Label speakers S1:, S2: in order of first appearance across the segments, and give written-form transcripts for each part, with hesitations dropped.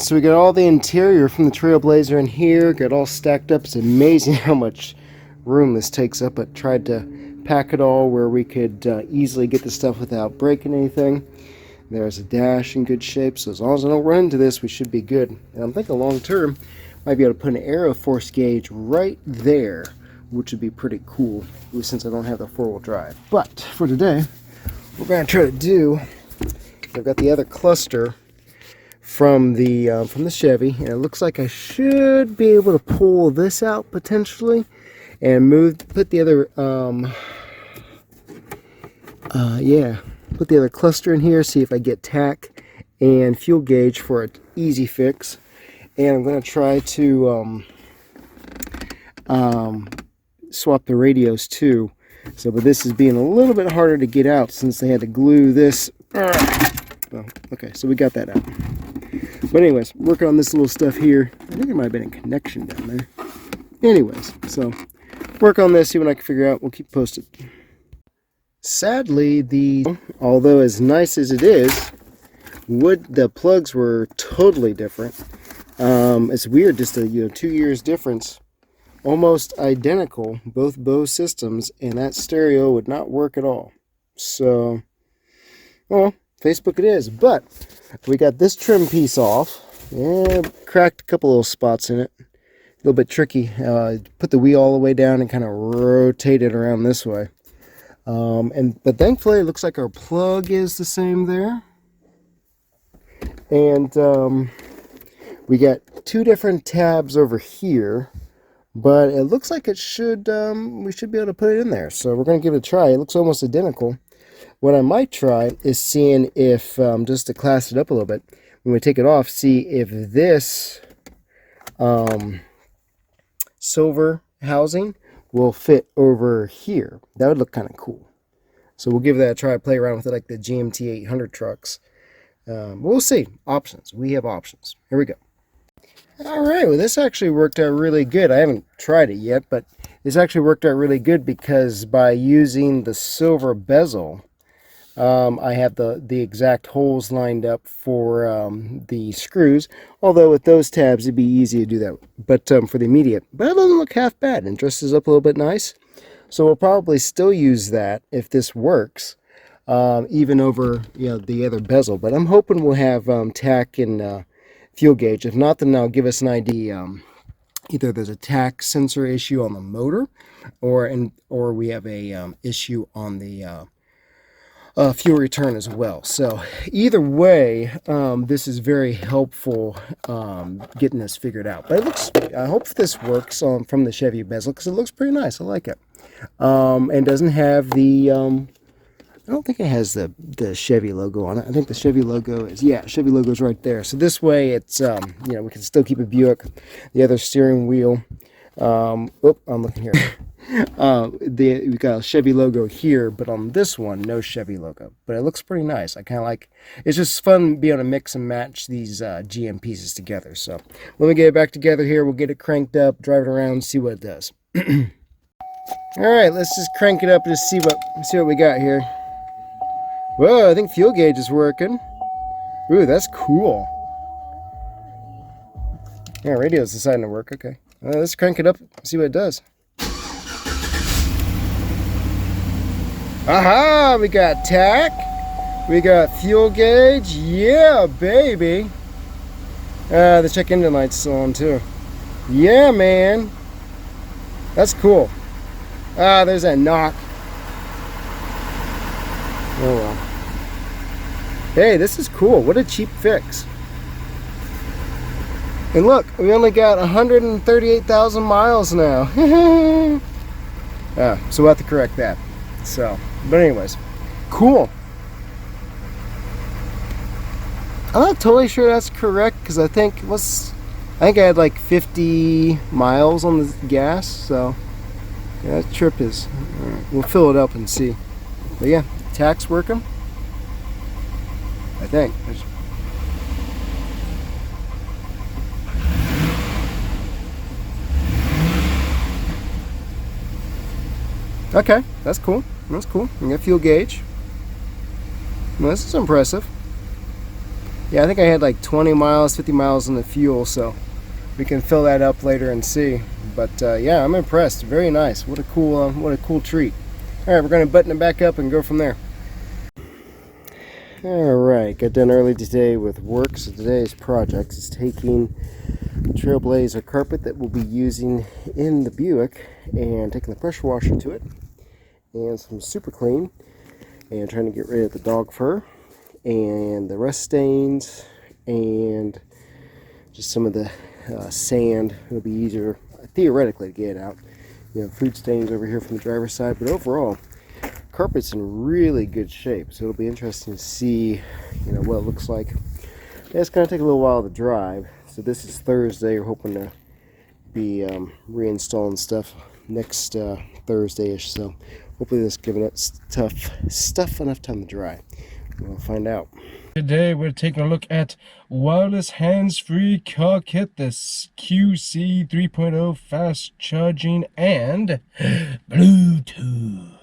S1: so we got all the interior from the Trailblazer in here, got all stacked up. It's amazing how much room this takes up. I tried to pack it all where we could easily get the stuff without breaking anything. There's a dash in good shape, so as long as I don't run into this, we should be good. And I'm thinking long term, might be able to put an aero force gauge right there, which would be pretty cool, since I don't have the four-wheel drive. But for today, what we're going to try to do, I've got the other cluster from the Chevy, and it looks like I should be able to pull this out potentially, and put the other, put the other cluster in here, see if I get tack and fuel gauge for an easy fix. And I'm going to try to swap the radios too. So, but this is being a little bit harder to get out since they had to glue this. Well, okay, so we got that out. But anyways, working on this little stuff here. I think there might have been a connection down there. Anyways, so work on this, see what I can figure out. We'll keep posted. Sadly, although as nice as it is, the plugs were totally different. It's weird, just a 2 years difference, almost identical, both Bose systems, and that stereo would not work at all. So, well, Facebook it is. But we got this trim piece off. Yeah, cracked a couple little spots in it. A little bit tricky. Put the wheel all the way down and kind of rotate it around this way. But thankfully, it looks like our plug is the same there. And we got two different tabs over here, but it looks like it should we should be able to put it in there. So we're going to give it a try. It looks almost identical. What I might try is seeing if, just to class it up a little bit, when we take it off, see if this silver housing will fit over here. That would look kind of cool. So we'll give that a try, play around with it like the GMT 800 trucks. We'll see. Options. We have options. Here we go. Alright, well this actually worked out really good. I haven't tried it yet, but this actually worked out really good because by using the silver bezel, I have the exact holes lined up for the screws. Although with those tabs it'd be easy to do that. But for the immediate, but it doesn't look half bad and dresses up a little bit nice. So we'll probably still use that if this works, even over the other bezel. But I'm hoping we'll have tack and fuel gauge. If not, then I'll give us an idea. Either there's a tack sensor issue on the motor, or we have a issue on the fuel return as well. So either way, this is very helpful getting this figured out. But it looks, I hope this works from the Chevy bezel, because it looks pretty nice. I like it. And doesn't have the I don't think it has the Chevy logo on it. I think the Chevy logo is, Chevy logo is right there. So this way it's, we can still keep a Buick. The other steering wheel, I'm looking here. We got a Chevy logo here, but on this one, no Chevy logo. But it looks pretty nice. I kind of like, it's just fun being able to mix and match these GM pieces together. So let me get it back together here. We'll get it cranked up, drive it around, see what it does. All right, let's just crank it up and just see what we got here. Whoa, I think fuel gauge is working. Ooh, that's cool. Yeah, radio's deciding to work. Okay. Let's crank it up and see what it does. Aha! We got tack. We got fuel gauge. Yeah, baby. The check engine light's still on too. Yeah, man. That's cool. There's that knock. Oh well. Hey, this is cool. What a cheap fix. And look, we only got 138,000 miles now. So we'll have to correct that. So, but anyways, cool. I'm not totally sure that's correct, because I think I had like 50 miles on the gas. So yeah, that trip is. Right, we'll fill it up and see. But yeah, tack's working. I think. Okay, that's cool. That's cool. We got fuel gauge. Well, this is impressive. Yeah, I think I had like 20 miles, 50 miles in the fuel, so we can fill that up later and see. But yeah, I'm impressed. Very nice. What a cool treat. All right, we're going to button it back up and go from there. All right, got done early today with work. So today's project is taking Trailblazer carpet that we'll be using in the Buick and taking the pressure washer to it and some super clean and trying to get rid of the dog fur and the rust stains and just some of the sand. It'll be easier theoretically to get out. Food stains over here from the driver's side, but overall carpet's in really good shape, so it'll be interesting to see what it looks like. It's going to take a little while to drive, so this is Thursday. We're hoping to be reinstalling stuff next Thursday-ish, so hopefully this is giving it stuff enough time to dry. We'll find out. Today we're taking a look at wireless hands-free car kit, this QC 3.0 fast charging and Bluetooth.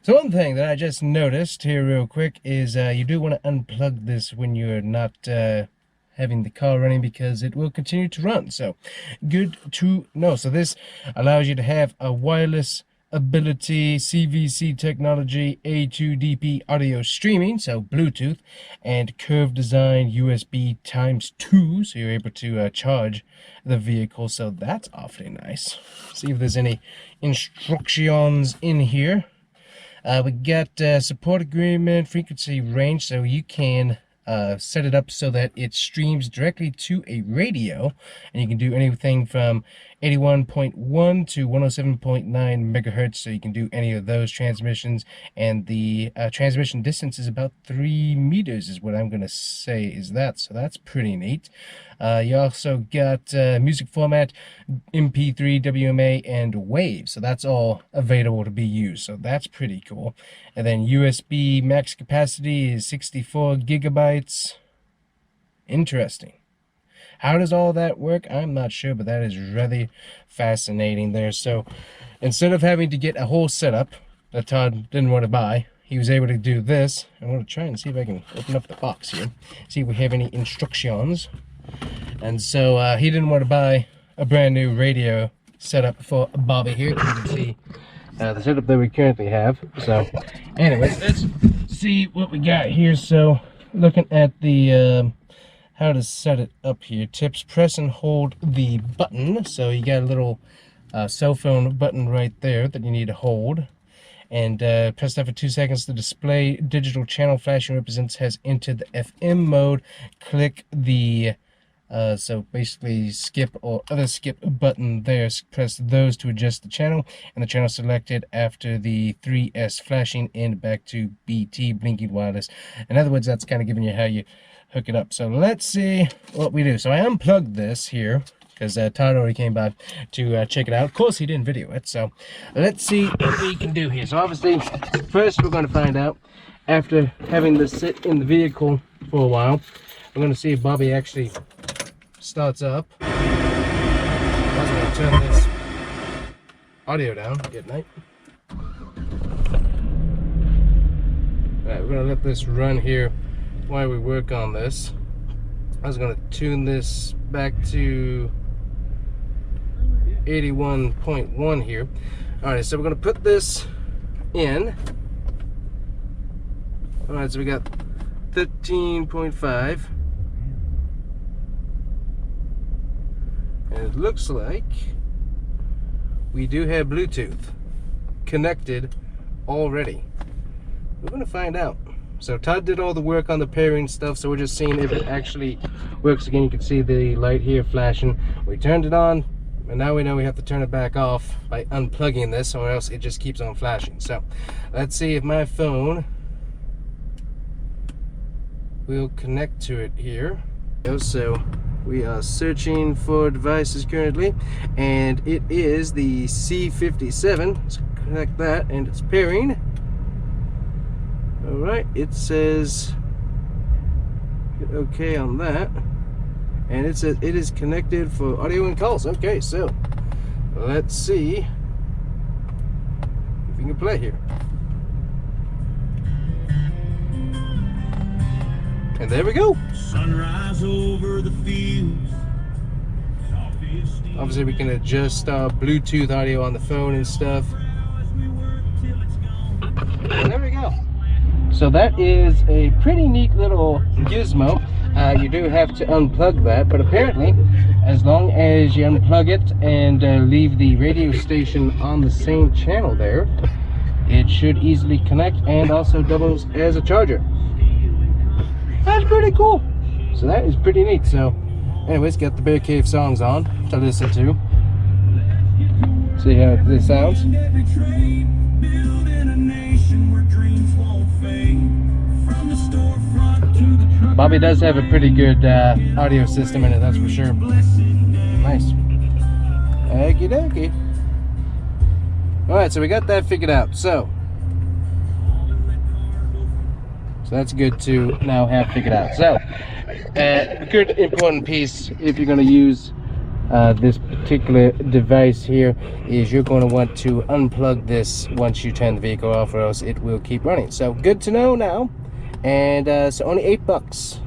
S1: So one thing that I just noticed here real quick is you do want to unplug this when you're not having the car running, because it will continue to run. So good to know. So this allows you to have a wireless ability, CVC technology, A2DP audio streaming, so Bluetooth, and curved design USB ×2, so you're able to charge the vehicle. So that's awfully nice. See if there's any instructions in here. We got support agreement, frequency range, so you can set it up so that it streams directly to a radio, and you can do anything from 81.1 to 107.9 megahertz, so you can do any of those transmissions, and the transmission distance is about 3 meters is what I'm going to say is that, so that's pretty neat. You also got music format, MP3, WMA, and WAV, so that's all available to be used, so that's pretty cool. And then USB max capacity is 64 gigabytes. Interesting. How does all that work? I'm not sure, but that is really fascinating there. So instead of having to get a whole setup that Todd didn't want to buy, he was able to do this. I'm going to try and see if I can open up the box here, see if we have any instructions. And so he didn't want to buy a brand new radio setup for Bobby here. You can see the setup that we currently have. So anyways, let's see what we got here. So looking at the how to set it up here. Tips: press and hold the button. So you got a little cell phone button right there that you need to hold. And press that for 2 seconds. The display digital channel flashing represents has entered the FM mode. Click the so basically skip or other skip button there. Press those to adjust the channel, and the channel selected after the 3S flashing and back to BT blinking wireless. In other words, that's kind of giving you how you hook it up. So let's see what we do. So I unplugged this here because Todd already came by to check it out. Of course, he didn't video it. So let's see what we can do here. So obviously, first we're going to find out, after having this sit in the vehicle for a while, we're going to see if Bobby actually starts up. I'm going to turn this audio down. Good night. Alright, we're going to let this run here while we work on this. I was going to tune this back to 81.1 here. Alright, so we're going to put this in. Alright, so we got 13.5. And it looks like we do have Bluetooth connected already. We're going to find out. So Todd did all the work on the pairing stuff, so we're just seeing if it actually works. Again, you can see the light here flashing. We turned it on, and now we know we have to turn it back off by unplugging this, or else it just keeps on flashing. So let's see if my phone will connect to it here. So we are searching for devices currently, and it is the C57. Let's connect that, and it's pairing. Alright, it says hit OK on that, and it says it is connected for audio and calls. Okay, so let's see if we can play here. And there we go.
S2: Sunrise over the fields.
S1: Obviously we can adjust Bluetooth audio on the phone and stuff. And there we go. So that is a pretty neat little gizmo. You do have to unplug that, but apparently as long as you unplug it and leave the radio station on the same channel there, it should easily connect and also doubles as a charger. That's pretty cool. So that is pretty neat. So anyways, got the Bear Cave songs on to listen to. See how this sounds. Bobby does have a pretty good audio system in it, that's for sure. Nice. Okie dokie. Alright, so we got that figured out. So that's good to now have figured out. So, a good important piece if you're going to use this particular device here is you're going to want to unplug this once you turn the vehicle off, or else it will keep running. So good to know now. And so only $8.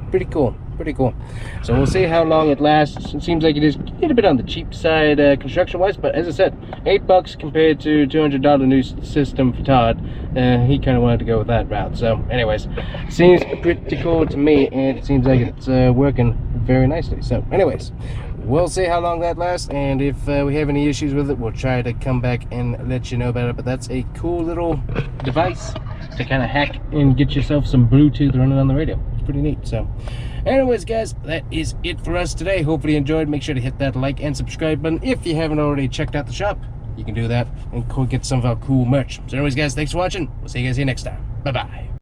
S1: Pretty cool, pretty cool. So we'll see how long it lasts. It seems like it is a little bit on the cheap side construction wise, but as I said, $8 compared to $200 new system for Todd. He kind of wanted to go with that route. So anyways, seems pretty cool to me, and it seems like it's working very nicely. So anyways, we'll see how long that lasts, and if we have any issues with it, we'll try to come back and let you know about it. But that's a cool little device to kind of hack and get yourself some Bluetooth running on the radio. It's pretty neat. So anyways guys, that is it for us today. Hopefully you enjoyed. Make sure to hit that like and subscribe button. If you haven't already checked out the shop, you can do that and get some of our cool merch. So anyways guys, thanks for watching. We'll see you guys here next time. Bye bye.